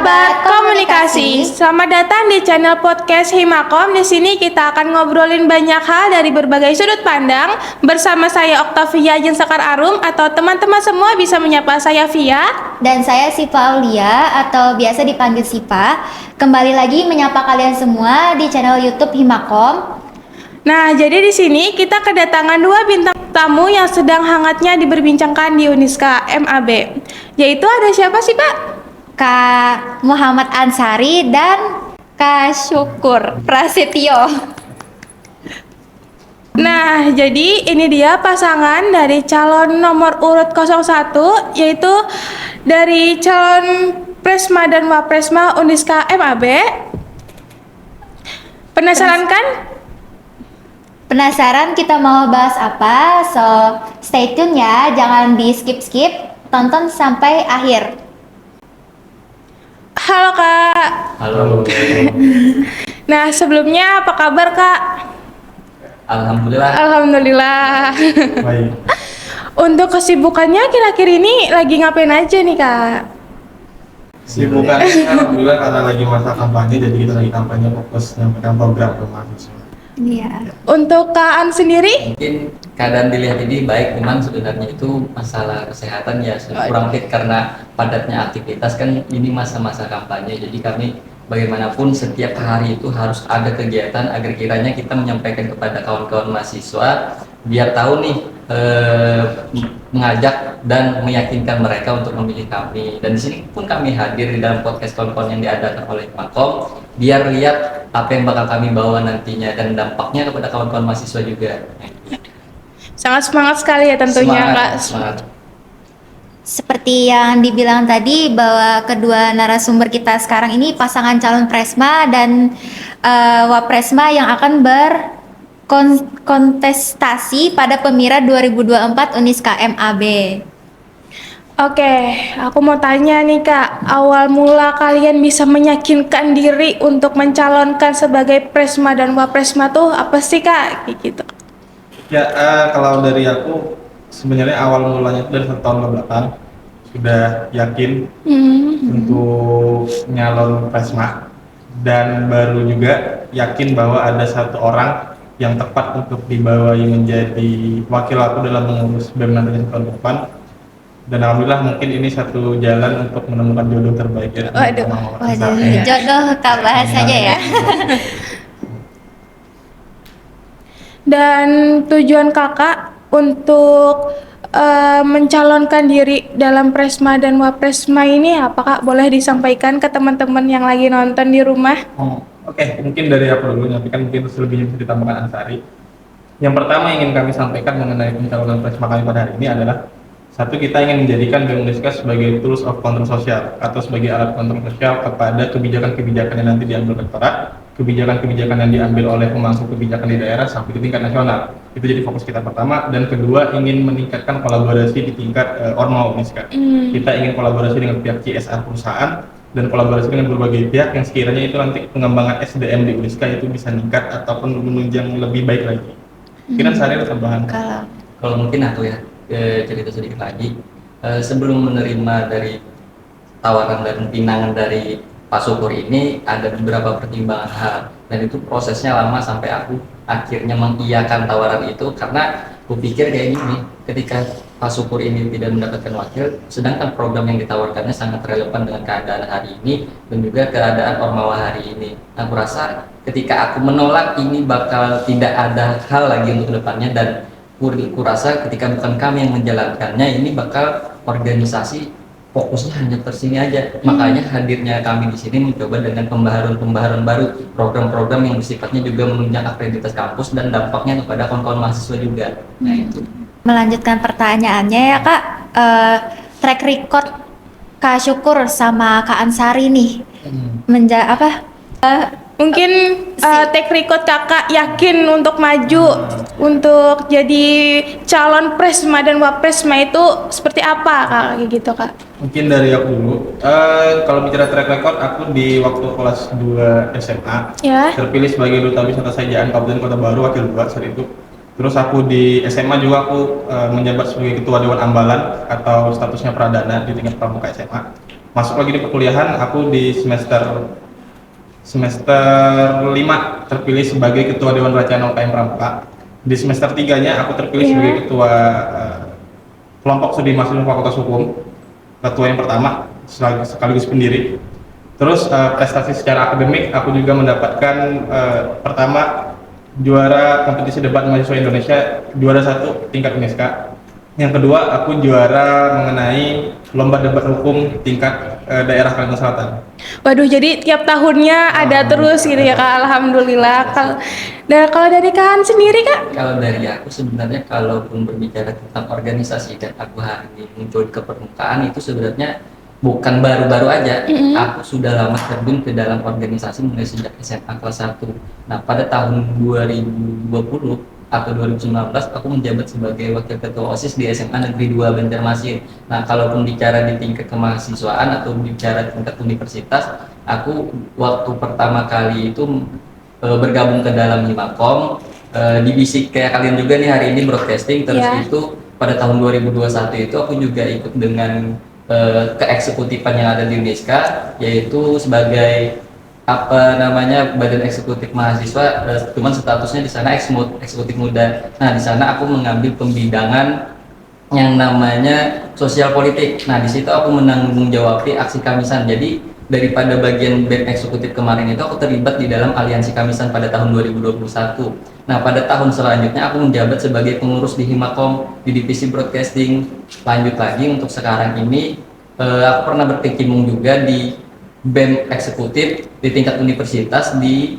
Sahabat komunikasi, selamat datang di channel podcast Himakom. Di sini kita akan ngobrolin banyak hal dari berbagai sudut pandang bersama saya Oktavia Jensakar Arum, atau teman-teman semua bisa menyapa saya Via. Dan saya Siva Aulia atau biasa dipanggil Siva. Kembali lagi menyapa kalian semua di channel YouTube Himakom. Nah, jadi di sini kita kedatangan dua bintang tamu yang sedang hangatnya diperbincangkan di Uniska MAB. Yaitu ada siapa sih, Pak? Kak Muhammad Ansari dan Kak Syukur Prasetyo. Nah, jadi ini dia pasangan dari calon nomor urut 01, yaitu dari calon Presma dan Wapresma Uniska MAB. Penasaran kan? Penasaran kita mau bahas apa? So, stay tune ya, jangan di skip-skip, tonton sampai akhir. Halo Kak. Halo. Nah, sebelumnya apa kabar Kak? Alhamdulillah. Alhamdulillah. Baik. Untuk kesibukannya kira-kira ini lagi ngapain aja nih Kak? Sibukan alhamdulillah karena lagi masa kampanye, jadi kita lagi kampanye fokus menyampaikan program ke mahasiswa. Iya. Untuk Kak An sendiri? Mungkin keadaan dilihat ini baik, cuman sebenarnya itu masalah kesehatan ya kurang fit karena padatnya aktivitas kan. Ini masa-masa kampanye, jadi kami bagaimanapun setiap hari itu harus ada kegiatan agar kiranya kita menyampaikan kepada kawan-kawan mahasiswa biar tahu nih, mengajak dan meyakinkan mereka untuk memilih kami. Dan di sini pun kami hadir di dalam podcast kawan-kawan yang diadakan oleh Makom biar lihat apa yang bakal kami bawa nantinya dan dampaknya kepada kawan-kawan mahasiswa juga. Sangat semangat sekali ya tentunya Kak. Semangat. Seperti yang dibilang tadi bahwa kedua narasumber kita sekarang ini pasangan calon Presma dan Wapresma yang akan berkontestasi pada Pemira 2024 Uniska MAB. Oke, aku mau tanya nih Kak, awal mula kalian bisa meyakinkan diri untuk mencalonkan sebagai Presma dan Wapresma tuh apa sih Kak? Kayak gitu. Ya, kalau dari aku sebenarnya awal mulanya itu dari 1 tahun ke belakang sudah yakin untuk nyalon Presma, dan baru juga yakin bahwa ada satu orang yang tepat untuk dibawahi menjadi wakil aku dalam mengurus BEM nantinya tahun depan. Dan alhamdulillah mungkin ini satu jalan untuk menemukan jodoh terbaik ya. Waduh, jodoh Kak bahas saja ya. Dan tujuan kakak untuk mencalonkan diri dalam Presma dan Wapresma ini apa Kak? Boleh disampaikan ke teman-teman yang lagi nonton di rumah? Oke, mungkin dari aku dulu, tapi kan mungkin selebihnya bisa ditambahkan Ansari. Yang pertama yang ingin kami sampaikan mengenai pencalonan Presma kami pada hari ini adalah, satu, kita ingin menjadikan BEM Uniska sebagai tools of control sosial atau sebagai alat kontrol sosial kepada kebijakan-kebijakan yang nanti diambil rektorat, kebijakan-kebijakan yang diambil oleh pemangku kebijakan di daerah sampai di tingkat nasional. Itu jadi fokus kita pertama. Dan kedua, ingin meningkatkan kolaborasi di tingkat Orma Uniska. Kita ingin kolaborasi dengan pihak CSR perusahaan dan kolaborasi dengan berbagai pihak yang sekiranya itu nanti pengembangan SDM di Uniska itu bisa meningkat ataupun menunjang lebih baik lagi. Kira saya ada tambahan. Kalau mungkin aku ya cerita sedikit lagi. Sebelum menerima dari tawaran dan pinangan dari Pak Syukur ini, ada beberapa pertimbangan hal, dan itu prosesnya lama sampai aku akhirnya mengiyakan tawaran itu, karena aku pikir kayak gini, ketika Pak Syukur ini tidak mendapatkan wakil, sedangkan program yang ditawarkannya sangat relevan dengan keadaan hari ini dan juga keadaan Ormawa hari ini. Aku rasa ketika aku menolak ini bakal tidak ada hal lagi untuk depannya, dan aku rasa ketika bukan kami yang menjalankannya, ini bakal organisasi fokusnya hanya tersini aja. Makanya hadirnya kami di sini mencoba dengan pembaharuan baru, program-program yang bersifatnya juga menunjang akreditas kampus dan dampaknya kepada kawan-kawan mahasiswa juga. Nah itu. Melanjutkan pertanyaannya ya Kak, track record Kak Syukur sama Kak Ansari nih, Mungkin take record kakak yakin untuk maju untuk jadi calon Presma dan Wapresma itu seperti apa Kak? Kayak gitu Kak. Mungkin dari aku dulu. Kalau bicara track record, aku di waktu kelas 2 SMA Ya. terpilih sebagai duta wisata sajaan Kabupaten Kota Baru wakil 2 saat itu. Terus aku di SMA juga aku menjabat sebagai ketua Dewan Ambalan atau statusnya pradana di tingkat pramuka SMA. Masuk lagi di perkuliahan, aku di semester 5 terpilih sebagai ketua Dewan Rancangan UKM Pramuka. Di semester 3-nya aku terpilih Iya. sebagai ketua kelompok studi mahasiswa Fakultas Hukum, ketua yang pertama sekaligus pendiri. Terus prestasi secara akademik aku juga mendapatkan pertama juara kompetisi debat mahasiswa Indonesia, juara 1 tingkat UNESKA. Yang kedua aku juara mengenai lomba debat hukum tingkat daerah Kalimantan Selatan. Waduh, jadi tiap tahunnya ada terus gitu ya Kak, alhamdulillah. Kalau dari Kak sendiri Kak? Kalau dari aku sebenarnya kalaupun berbicara tentang organisasi dan aku hari ini muncul ke permukaan itu sebenarnya bukan baru-baru aja. Aku sudah lama terjun ke dalam organisasi mulai sejak SMA kelas 1. Nah, pada tahun 2020 atau 2019 aku menjabat sebagai wakil ketua OSIS di SMA Negeri 2 Banjarmasin. Nah, kalaupun bicara di tingkat kemahasiswaan atau bicara tingkat universitas, aku waktu pertama kali itu bergabung ke dalam Himakom, divisi kayak kalian juga nih hari ini broadcasting. Terus Iya. itu pada tahun 2021 itu aku juga ikut dengan keeksekutifan yang ada di UNISKA, yaitu sebagai apa namanya badan eksekutif mahasiswa, cuman statusnya di sana eksekutif muda. Nah, di sana aku mengambil pembidangan yang namanya sosial politik. Nah, di situ aku menanggung jawabi aksi Kamisan. Jadi daripada bagian BEM eksekutif kemarin itu aku terlibat di dalam aliansi Kamisan pada tahun 2021. Nah, pada tahun selanjutnya aku menjabat sebagai pengurus di Himakom di divisi broadcasting. Lanjut lagi untuk sekarang ini aku pernah berkecimpung juga di BEM eksekutif di tingkat universitas di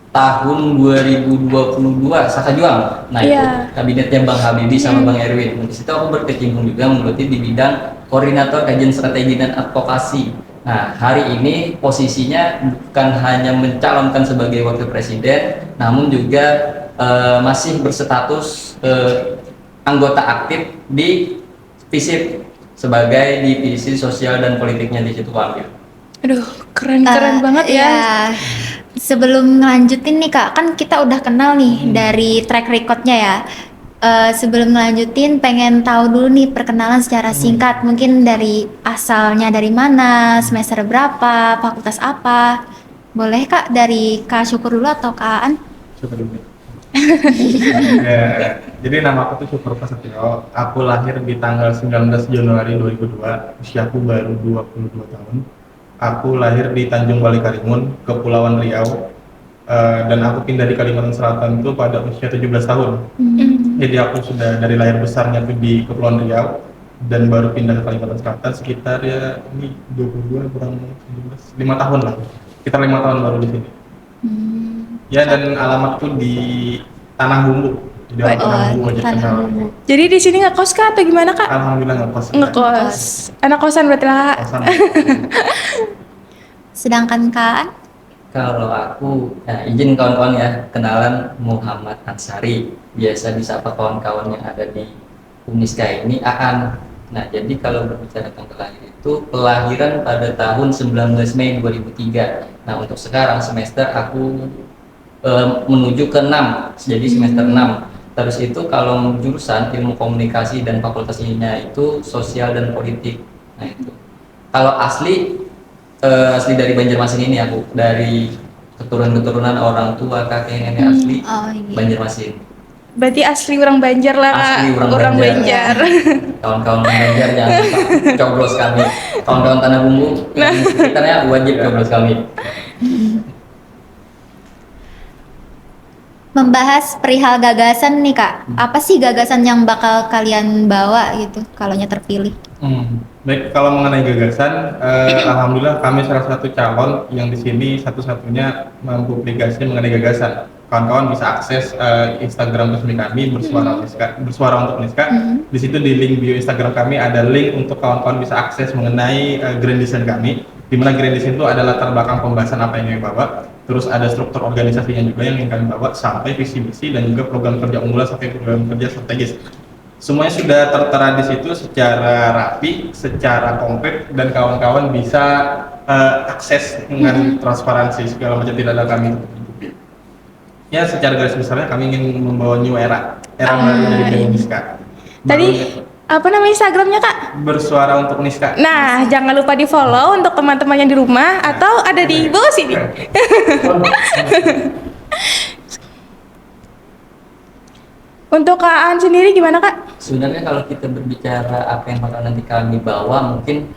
tahun 2022 Saka Juang. Nah, itu Iya. kabinetnya Bang Habibie sama Bang Erwin. Di situ aku berkecimpung juga menggeluti di bidang koordinator kajian strategi dan advokasi. Nah, hari ini posisinya bukan hanya mencalonkan sebagai wakil presiden, namun juga masih berstatus anggota aktif di FISIP sebagai divisi sosial dan politiknya di situ ambil. Aduh, keren banget ya. Iya. Sebelum ngelanjutin nih Kak, kan kita udah kenal nih dari track recordnya ya. Sebelum ngelanjutin, pengen tahu dulu nih perkenalan secara singkat. Mungkin dari asalnya dari mana, semester berapa, fakultas apa. Boleh Kak, dari Kak Syukur dulu atau Kak Aan? Coba dulu. Ya, jadi nama aku tuh Syukur Prasetyo. Aku lahir di tanggal 19 Januari 2002. Usiaku baru 22 tahun. Aku lahir di Tanjung Balai Karimun, Kepulauan Riau. Dan aku pindah di Kalimantan Selatan itu pada usia 17 tahun. Jadi aku sudah dari lahir besarnya tuh di Kepulauan Riau dan baru pindah ke Kalimantan Selatan sekitar ya ini 22 kurang 17, 5 tahun lah. Sekitar 5 tahun baru di sini. Ya, dan alamatku di Tanah Bumbu. Jadi orang Tanah Bumbu aja Tanah kenal. Bumbu. Jadi di sini ngekos Kak atau gimana Kak? Alhamdulillah ngekos. Ngekos. Anak kosan berarti lah Kak. Kosan. Sedangkan Kak Aan? Kalau aku, nah izin kawan-kawan ya, kenalan Muhammad Ansari, biasa disapa kawan-kawan yang ada di Uniska ini Aan. Nah, jadi kalau berbicara tentang kelahiran itu, kelahiran pada tahun 19 Mei 2003. Nah, untuk sekarang semester aku menuju ke 6, jadi semester 6. Terus itu kalau jurusan ilmu komunikasi dan fakultasnya itu sosial dan politik. Nah, itu. Kalau asli dari Banjarmasin ini aku, dari keturunan orang tua kakek nenek asli Oh iya. Banjarmasin. Berarti asli orang Banjar lah Kak. Asli orang Banjar. Kawan-kawan Banjar jangan lupa coblos kami. Kawan-kawan Tanah Bumbu yang sekitarnya wajib coblos kami. Membahas perihal gagasan nih Kak. Apa sih gagasan yang bakal kalian bawa gitu kalau terpilih? Baik, kalau mengenai gagasan, alhamdulillah kami salah satu calon yang di sini satu-satunya mempublikasi mengenai gagasan. Kawan-kawan bisa akses Instagram resmi kami bersuara untuk Uniska. Di situ di link bio Instagram kami ada link untuk kawan-kawan bisa akses mengenai grand design kami. Di mana grand design itu ada latar belakang pembahasan apa yang kami bawa, terus ada struktur organisasinya juga yang ingin kami bawa, sampai visi misi dan juga program kerja unggulan sampai program kerja strategis. Semuanya sudah tertera di situ secara rapi, secara konkret, dan kawan-kawan bisa akses dengan transparansi segala macam, tidak ada kami tutup-tutupi. Ya, secara garis besarnya kami ingin membawa new era baru dari Uniska. Tadi Apa nama Instagramnya Kak? Bersuara untuk Uniska. Nah, jangan lupa di follow untuk teman-teman yang di rumah atau ada di bawah sini. Untuk Kak Aan sendiri gimana Kak? Sebenarnya kalau kita berbicara apa yang bakal nanti kami bawa, mungkin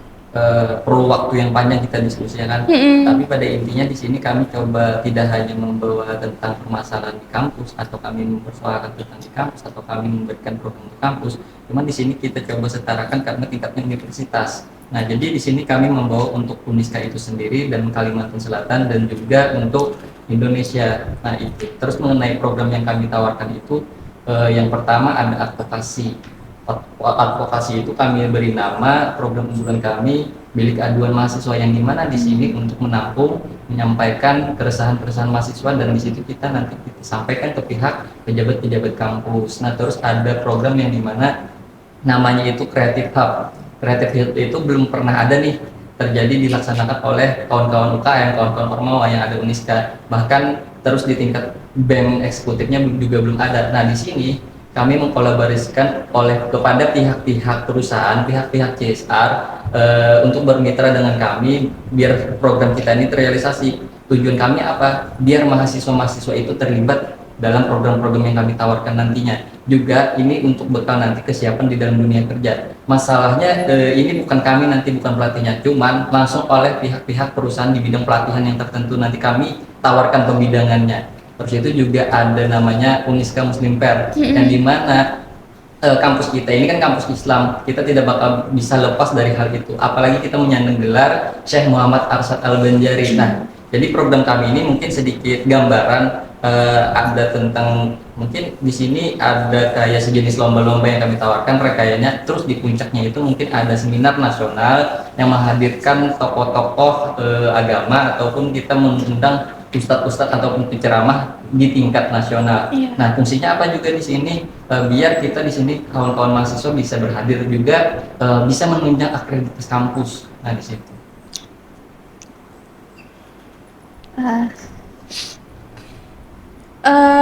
perlu waktu yang panjang kita diskusikan. Tapi pada intinya di sini kami coba tidak hanya membawa tentang permasalahan di kampus atau kami mempersoalkan tentang di kampus atau kami memberikan program di kampus. Cuman di sini kita coba setarakan karena tingkatnya universitas. Nah, jadi di sini kami membawa untuk Uniska itu sendiri dan Kalimantan Selatan dan juga untuk Indonesia. Nah, itu. Terus mengenai program yang kami tawarkan itu, yang pertama ada advokasi. Advokasi itu kami beri nama program unggulan kami Bilik Aduan Mahasiswa, yang dimana di sini untuk menampung, menyampaikan keresahan-keresahan mahasiswa, dan di situ kita nanti kita sampaikan ke pihak pejabat-pejabat kampus. Nah, terus ada program yang dimana namanya itu Creative Hub. Creative Hub itu belum pernah ada nih terjadi dilaksanakan oleh kawan-kawan UKM, kawan-kawan Ormawa yang ada Uniska. Bahkan terus di tingkat BEM eksekutifnya juga belum ada. Nah, di sini kami mengkolaborasikan kepada pihak-pihak perusahaan, pihak-pihak CSR untuk bermitra dengan kami biar program kita ini terrealisasi. Tujuan kami apa? Biar mahasiswa-mahasiswa itu terlibat dalam program-program yang kami tawarkan nantinya. Juga ini untuk bekal nanti kesiapan di dalam dunia kerja. Masalahnya ini bukan kami nanti, bukan pelatihnya, cuman langsung oleh pihak-pihak perusahaan di bidang pelatihan yang tertentu nanti kami tawarkan pembidangannya. Terus itu juga ada namanya Uniska Muslim Pair, yang dimana kampus kita ini kan kampus Islam, kita tidak bakal bisa lepas dari hal itu. Apalagi kita menyandang gelar Syekh Muhammad Arsyad Al-Banjari. Nah, jadi program kami ini mungkin sedikit gambaran ada tentang, mungkin di sini ada kayak sejenis lomba-lomba yang kami tawarkan rekayanya. Terus di puncaknya itu mungkin ada seminar nasional yang menghadirkan tokoh-tokoh agama, ataupun kita mengundang ustadz-ustadz ataupun penceramah di tingkat nasional. Iya. Nah, fungsinya apa juga di sini? Biar kita di sini kawan-kawan mahasiswa bisa berhadir juga, bisa menunjang akreditas kampus. Nah, di situ.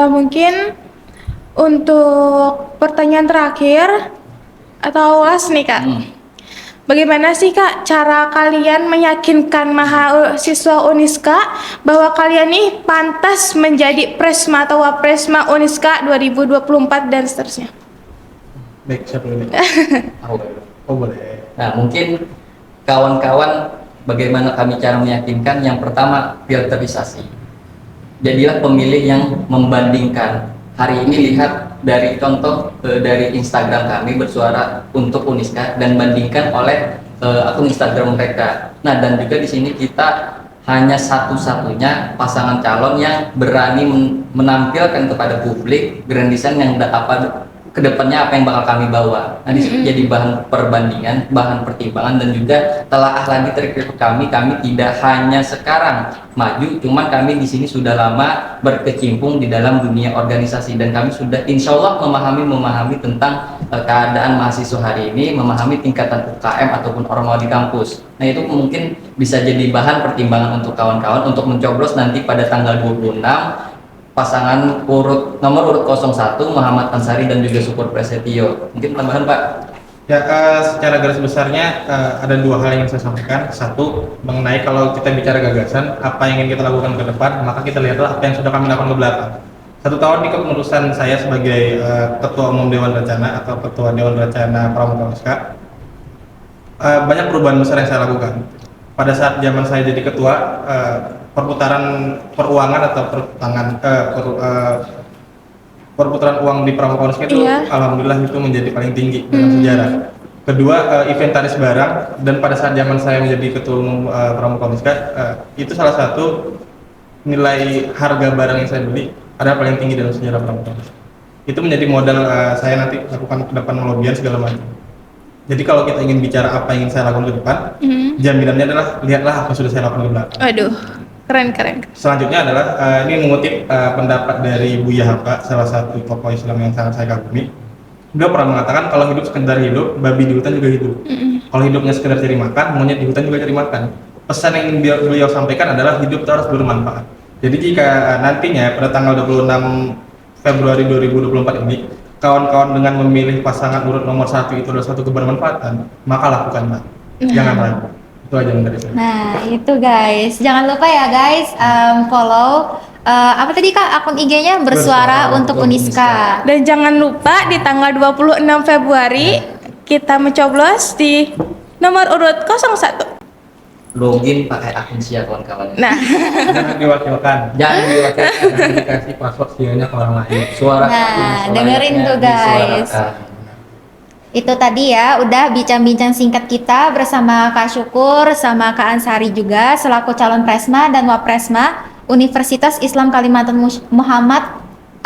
Mungkin untuk pertanyaan terakhir atau last nih Kak. Bagaimana sih Kak cara kalian meyakinkan mahasiswa Uniska bahwa kalian nih pantas menjadi Presma atau Wapresma Uniska 2024 dan seterusnya? Baik, siapa dulu? Oh, boleh. Nah, mungkin kawan-kawan, bagaimana kami cara meyakinkan? Yang pertama, filterisasi. Jadilah pemilih yang membandingkan. Hari ini lihat dari contoh dari Instagram kami Bersuara untuk Uniska dan bandingkan oleh akun Instagram mereka. Nah, dan juga di sini kita hanya satu-satunya pasangan calon yang berani menampilkan kepada publik grand design yang kedepannya apa yang bakal kami bawa. Nah, di sini jadi bahan perbandingan, bahan pertimbangan, dan juga telaah lagi trik kami tidak hanya sekarang maju, cuman kami di sini sudah lama berkecimpung di dalam dunia organisasi, dan kami sudah insya Allah memahami tentang keadaan mahasiswa hari ini, memahami tingkatan UKM ataupun ormawa di kampus. Nah, itu mungkin bisa jadi bahan pertimbangan untuk kawan-kawan untuk mencoblos nanti pada tanggal 26 pasangan nomor urut 01 Muhammad Ansari dan juga Syukur Prasetyo. Mungkin tambahan Pak? Ya, secara garis besarnya ada dua hal yang ingin saya sampaikan. Satu, mengenai kalau kita bicara gagasan, apa yang ingin kita lakukan ke depan, maka kita lihatlah apa yang sudah kami lakukan ke belakang. 1 tahun di kepengurusan saya sebagai Ketua Umum Dewan Rencana atau Ketua Dewan Rencana Pramuka Uniska, banyak perubahan besar yang saya lakukan. Pada saat zaman saya jadi ketua, perputaran peruangan atau perputaran uang di Pramuka Uniska itu alhamdulillah itu menjadi paling tinggi dalam sejarah. Kedua, inventaris barang, dan pada saat zaman saya menjadi ketua umum Pramuka Uniska, itu salah satu nilai harga barang yang saya beli adalah paling tinggi dalam sejarah Pramuka Uniska. Itu menjadi modal saya nanti lakukan ke depan lobian segala macam. Jadi kalau kita ingin bicara apa yang ingin saya lakukan ke depan, jaminannya adalah lihatlah apa yang sudah saya lakukan ke belakang. Aduh, keren. Selanjutnya adalah ini mengutip pendapat dari Buya Hamka, salah satu tokoh Islam yang sangat saya kagumi. Beliau pernah mengatakan kalau hidup sekedar hidup, babi di hutan juga hidup. Kalau hidupnya sekedar cari makan, monyet di hutan juga cari makan. Pesan yang beliau sampaikan adalah hidup itu harus bermanfaat. Jadi jika nantinya pada tanggal 26 Februari 2024 ini kawan-kawan dengan memilih pasangan urut nomor 1 itu adalah satu kebermanfaatan, maka lakukanlah. Jangan ragu. Itu aja yang dari saya. Nah, itu guys. Jangan lupa ya guys, follow apa tadi Kak akun IG-nya Bersuara untuk Uniska. Dan jangan lupa di tanggal 26 Februari kita mencoblos di nomor urut 01. Login pakai akun Sia kawan-kawan. Nah, Jangan diwakilkan. Jangan diwakilkan. Jangan dikasih password sianya ke orang lain. Suara Nah, dengerin tuh, guys. Itu tadi ya, udah bincang-bincang singkat kita bersama Kak Syukur sama Kak Ansari juga selaku calon Presma dan Wapresma Universitas Islam Kalimantan Muhammad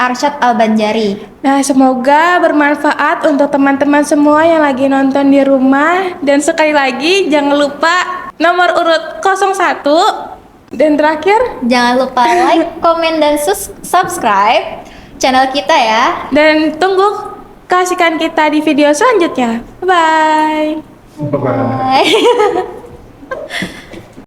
Arsyad Al-Banjari. nah semoga bermanfaat untuk teman-teman semua yang lagi nonton di rumah. Dan sekali lagi jangan lupa nomor urut 01. Dan terakhir, Jangan lupa like, komen, dan subscribe channel kita ya. dan tunggu kasihkan kita di video selanjutnya. Bye. Bye-bye. Bye.